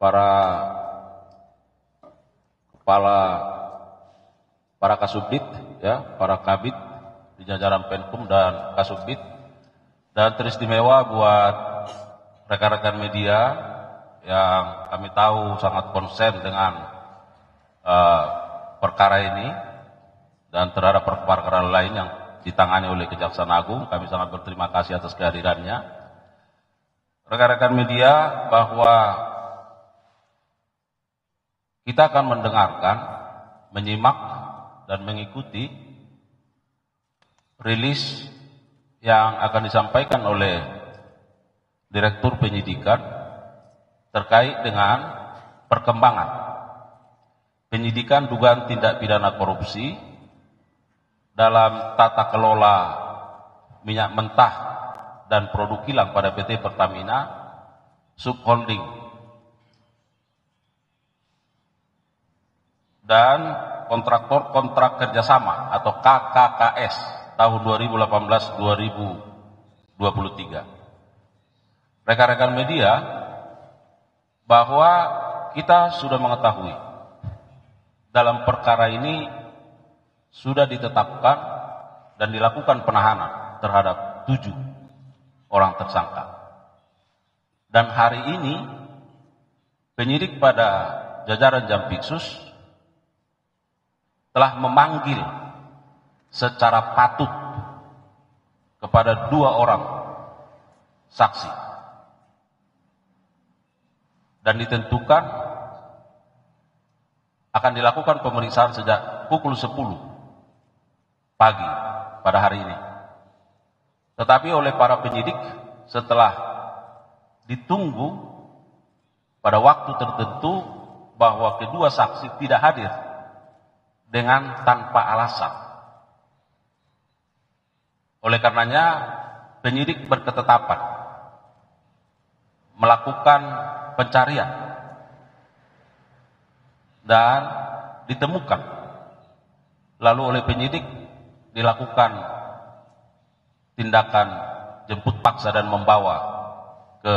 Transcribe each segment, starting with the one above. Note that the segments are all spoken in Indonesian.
para kepala, para Kasubdit, ya, para Kabid di jajaran Penkum dan Kasubdit, dan teristimewa buat rekan-rekan media yang kami tahu sangat konsen dengan perkara ini dan terhadap perkara lain yang ditangani oleh Kejaksaan Agung. Kami sangat berterima kasih atas kehadirannya. Rekan-rekan media, bahwa kita akan mendengarkan, menyimak, dan mengikuti rilis yang akan disampaikan oleh Direktur Penyidikan terkait dengan perkembangan penyidikan dugaan tindak pidana korupsi dalam tata kelola minyak mentah dan produk kilang pada PT Pertamina Subholding dan kontraktor kontrak kerjasama atau KKKS tahun 2018-2023. Rekan-rekan media, bahwa kita sudah mengetahui dalam perkara ini sudah ditetapkan dan dilakukan penahanan terhadap 7 orang tersangka. Dan hari ini penyidik pada jajaran Jampitsus telah memanggil secara patut kepada 2 orang saksi dan ditentukan akan dilakukan pemeriksaan sejak pukul 10 pagi pada hari ini. Tetapi oleh para penyidik, setelah ditunggu pada waktu tertentu bahwa kedua saksi tidak hadir dengan tanpa alasan. Oleh karenanya penyidik berketetapan melakukan pencarian dan ditemukan. Lalu oleh penyidik dilakukan tindakan jemput paksa dan membawa ke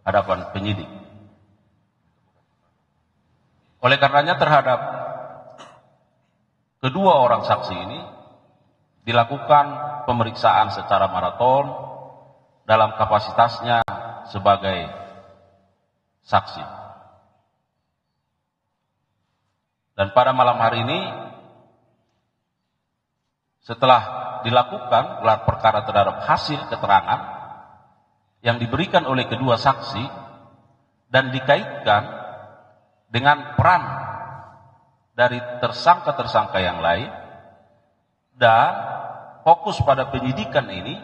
hadapan penyidik. Oleh karenanya terhadap kedua orang saksi ini dilakukan pemeriksaan secara maraton dalam kapasitasnya sebagai saksi. Dan pada malam hari ini, setelah dilakukan gelar perkara terhadap hasil keterangan yang diberikan oleh kedua saksi dan dikaitkan dengan peran dari tersangka-tersangka yang lain dan fokus pada penyidikan ini,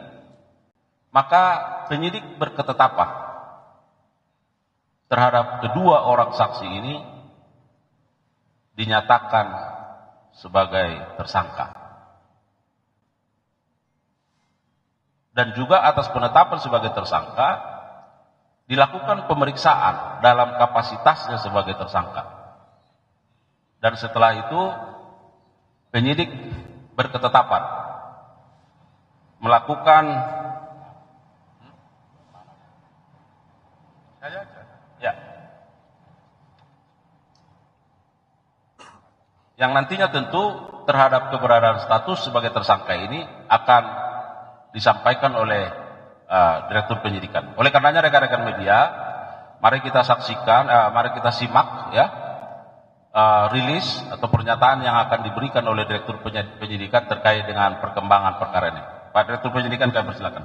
maka penyidik berketetapan terhadap kedua orang saksi ini dinyatakan sebagai tersangka. Dan juga atas penetapan sebagai tersangka dilakukan pemeriksaan dalam kapasitasnya sebagai tersangka. Dan setelah itu penyidik berketetapan melakukan yang nantinya tentu terhadap keberadaan status sebagai tersangka ini akan disampaikan oleh Direktur Penyidikan. Oleh karenanya rekan-rekan media, mari kita saksikan, mari kita simak ya rilis atau pernyataan yang akan diberikan oleh Direktur Penyidikan terkait dengan perkembangan perkara ini. Pak Direktur Penyidikan, kami persilakan.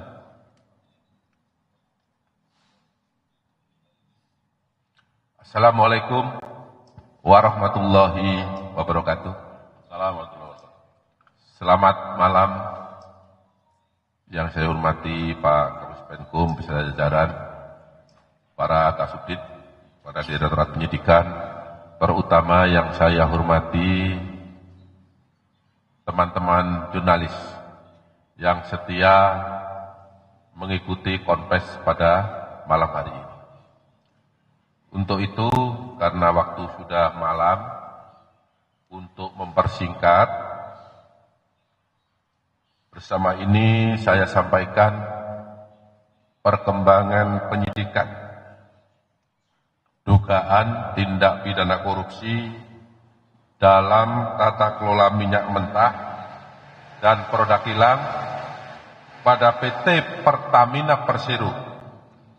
Assalamualaikum warahmatullahi wabarakatuh. Selamat malam yang saya hormati Pak Kabus Penkum beserta jajaran, para Kasubdit, para Direktorat Penyidikan, terutama yang saya hormati teman-teman jurnalis yang setia mengikuti konfes pada malam hari ini. Untuk itu, karena waktu sudah malam, untuk mempersingkat, bersama ini saya sampaikan perkembangan penyidikan dugaan tindak pidana korupsi dalam tata kelola minyak mentah dan produk kilang pada PT Pertamina Persero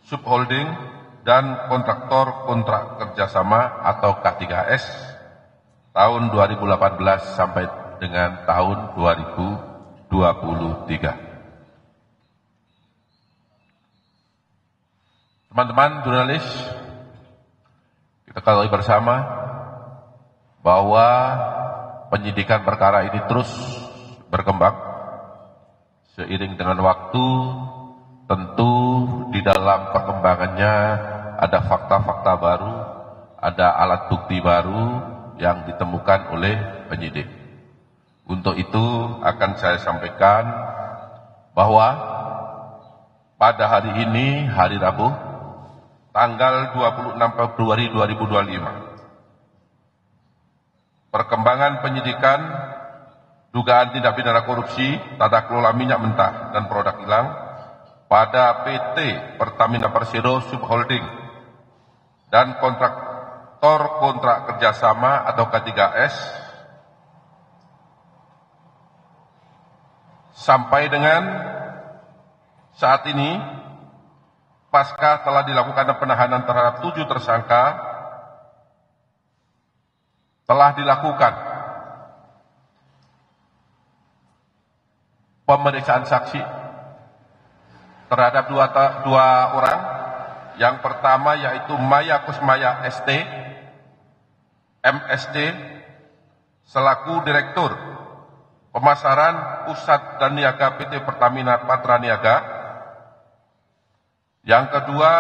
Subholding dan kontraktor kontrak kerjasama atau K3S tahun 2018 sampai dengan tahun 2023. Teman-teman jurnalis, kita ketahui bersama bahwa penyidikan perkara ini terus berkembang seiring dengan waktu. Tentu di dalam perkembangannya ada fakta-fakta baru, ada alat bukti baru yang ditemukan oleh penyidik. Untuk itu akan saya sampaikan bahwa pada hari ini, hari Rabu, tanggal 26 Februari 2025, perkembangan penyidikan dugaan tindak pidana korupsi tata kelola minyak mentah dan produk kilang pada PT Pertamina Persero Subholding dan kontraktor kontrak kerjasama atau K3S sampai dengan saat ini, pasca telah dilakukan penahanan terhadap 7 tersangka, telah dilakukan pemeriksaan saksi terhadap dua orang. Yang pertama yaitu Maya Kusmaya ST, MSD, selaku Direktur Pemasaran Pusat dan Niaga PT Pertamina Patra Niaga. Yang kedua,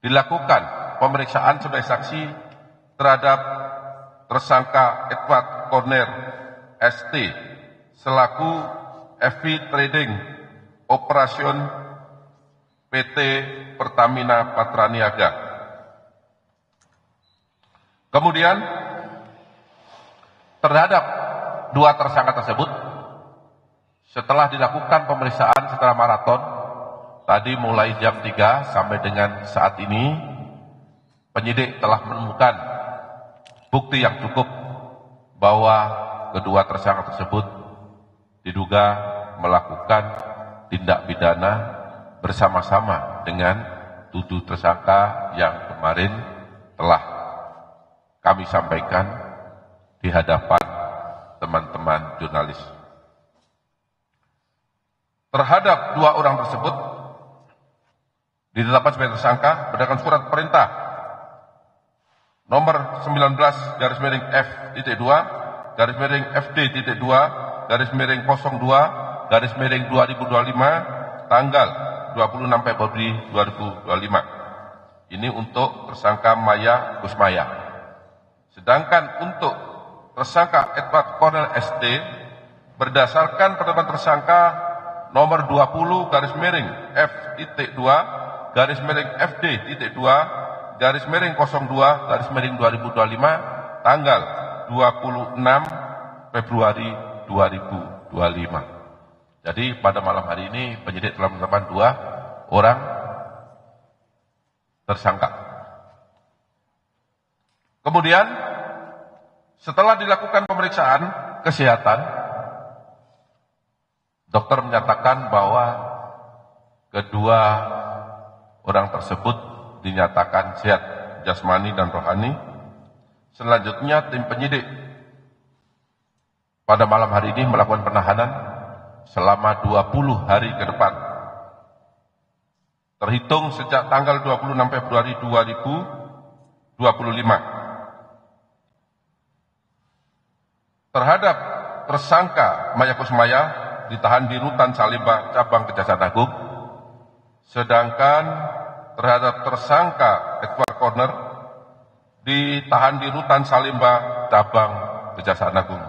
dilakukan pemeriksaan sebagai saksi terhadap tersangka Edward Corner ST selaku FP Trading Operation PT Pertamina Patra Niaga. Kemudian terhadap 2 tersangka tersebut, setelah dilakukan pemeriksaan secara maraton, tadi mulai jam 3 sampai dengan saat ini, penyidik telah menemukan bukti yang cukup bahwa kedua tersangka tersebut diduga melakukan tindak pidana bersama-sama dengan 7 tersangka yang kemarin telah kami sampaikan di hadapan teman-teman jurnalis. Terhadap 2 orang tersebut ditetapkan sebagai tersangka berdasarkan surat perintah nomor 19-FD-2/FD-02/02/2025 tanggal 26 Februari 2025. Ini untuk tersangka Maya Kusmaya. Sedangkan untuk tersangka Edward Cornel ST berdasarkan penetapan tersangka nomor 20-FD-2/02/02/2025 tanggal 26 Februari 2025. Jadi pada malam hari ini penyidik telah menetapkan 2 orang tersangka. Kemudian setelah dilakukan pemeriksaan kesehatan, dokter menyatakan bahwa kedua orang tersebut dinyatakan sehat jasmani dan rohani. Selanjutnya tim penyidik pada malam hari ini melakukan penahanan selama 20 hari ke depan, terhitung sejak tanggal 26 Februari 2025. Terhadap tersangka Maya Kusmaya ditahan di Rutan Salemba Cabang Kejaksaan Agung, sedangkan terhadap tersangka Edward Corner ditahan di Rutan Salemba Cabang Kejaksaan Agung.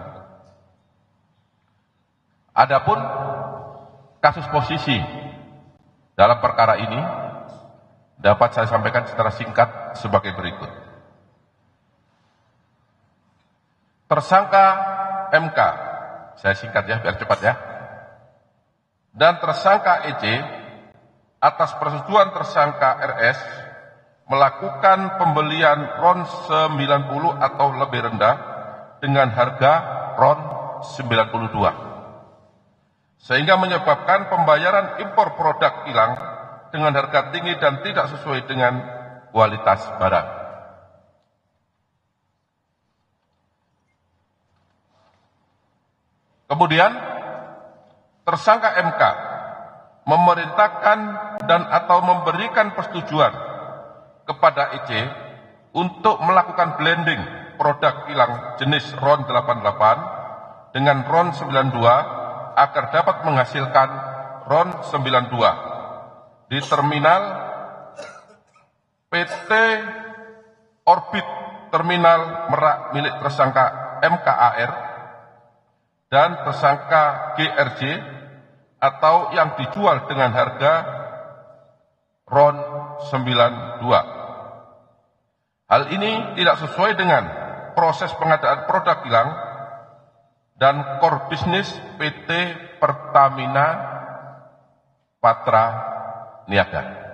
Adapun kasus posisi dalam perkara ini dapat saya sampaikan secara singkat sebagai berikut. Tersangka MK, saya singkat ya biar cepat ya, dan tersangka EC atas persetujuan tersangka RS melakukan pembelian RON 90 atau lebih rendah dengan harga RON 92, sehingga menyebabkan pembayaran impor produk kilang dengan harga tinggi dan tidak sesuai dengan kualitas barang. Kemudian, tersangka MK memerintahkan dan atau memberikan persetujuan kepada EC untuk melakukan blending produk kilang jenis RON 88 dengan RON 92 agar dapat menghasilkan RON 92 di terminal PT Orbit Terminal Merak milik tersangka MKAR dan tersangka GRJ atau yang dijual dengan harga RON 92. Hal ini tidak sesuai dengan proses pengadaan produk kilang dan core bisnis PT Pertamina Patra Niaga.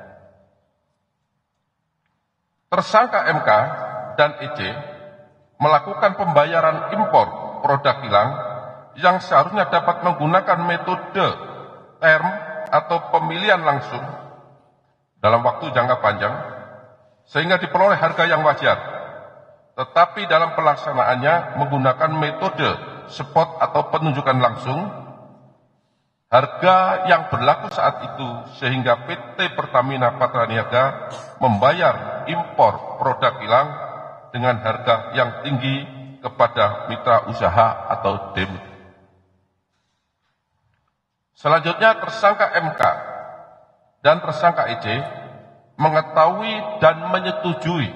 Tersangka MK dan EC melakukan pembayaran impor produk kilang yang seharusnya dapat menggunakan metode term atau pemilihan langsung dalam waktu jangka panjang sehingga diperoleh harga yang wajar, tetapi dalam pelaksanaannya menggunakan metode spot atau penunjukan langsung harga yang berlaku saat itu, sehingga PT Pertamina Patra Niaga membayar impor produk kilang dengan harga yang tinggi kepada mitra usaha atau DEM. Selanjutnya, tersangka MK dan tersangka EC mengetahui dan menyetujui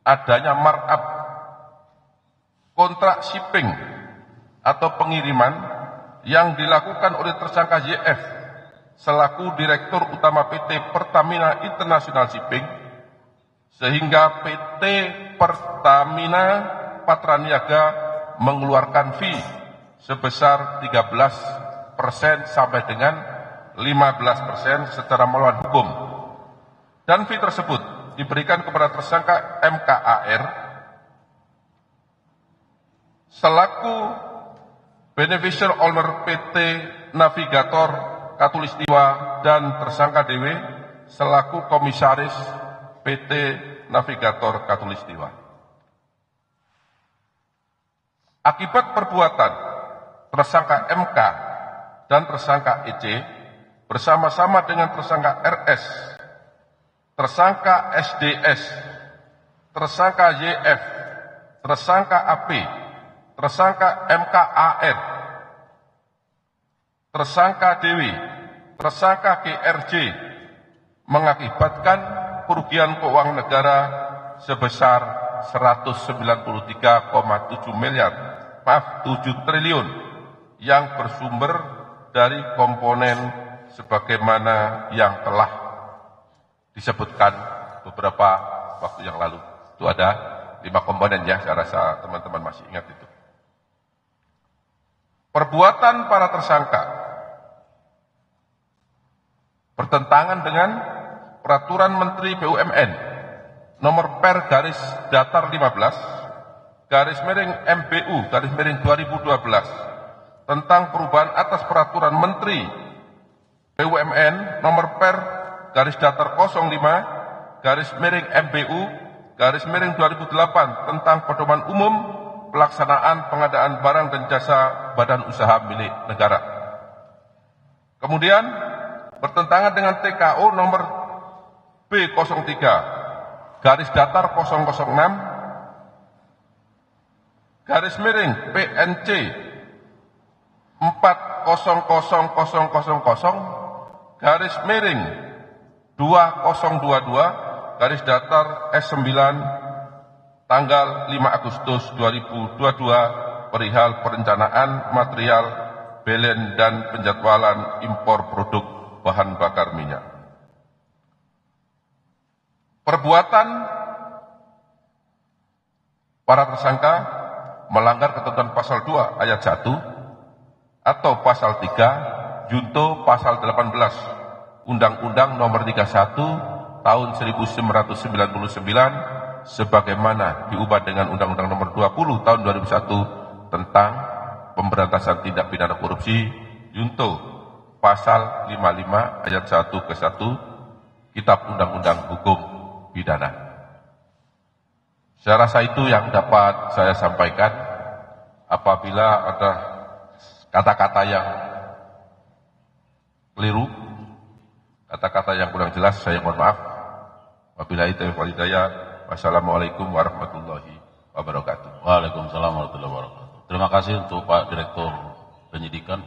adanya markup kontrak shipping atau pengiriman yang dilakukan oleh tersangka YF selaku Direktur Utama PT Pertamina International Shipping, sehingga PT Pertamina Patra Niaga mengeluarkan fee sebesar 13% sampai dengan 15% secara melawan hukum, dan fee tersebut diberikan kepada tersangka MKAR selaku beneficial owner PT Navigator Katulistiwa dan tersangka DW selaku komisaris PT Navigator Katulistiwa. Akibat perbuatan tersangka MK dan tersangka EC bersama-sama dengan tersangka RS, tersangka SDS, tersangka YF, tersangka AP, tersangka MKAR, tersangka Dewi, tersangka GRJ mengakibatkan kerugian keuangan negara sebesar 193,7 triliun yang bersumber dari komponen sebagaimana yang telah disebutkan beberapa waktu yang lalu. Itu ada 5 komponen ya, saya rasa teman-teman masih ingat itu. Perbuatan para tersangka bertentangan dengan Peraturan Menteri BUMN nomor per garis datar 15 garis miring MBU garis miring 2012 tentang perubahan atas Peraturan Menteri BUMN nomor per garis datar 05 garis miring MBU garis miring 2008 tentang pedoman umum pelaksanaan pengadaan barang dan jasa badan usaha milik negara. Kemudian bertentangan dengan TKO nomor B03 garis datar 006 garis miring PNC 400000 garis miring 2022 garis datar S9 tanggal 5 Agustus 2022 perihal perencanaan material belen dan penjadwalan impor produk bahan bakar minyak. Perbuatan para tersangka melanggar ketentuan pasal 2 ayat 1 atau pasal 3 junto pasal 18 Undang-Undang nomor 31 tahun 1999 sebagaimana diubah dengan Undang-Undang Nomor 20 tahun 2001 tentang pemberantasan tindak pidana korupsi junto pasal 55 ayat 1 ke 1 Kitab Undang-Undang Hukum Pidana. Saya rasa itu yang dapat saya sampaikan. Apabila ada kata-kata yang keliru, kata-kata yang kurang jelas, saya mohon maaf. Wabillahi taufiq wal hidayah. Wassalamualaikum warahmatullahi wabarakatuh. Waalaikumsalam warahmatullahi wabarakatuh. Terima kasih untuk Pak Direktur Penyidikan.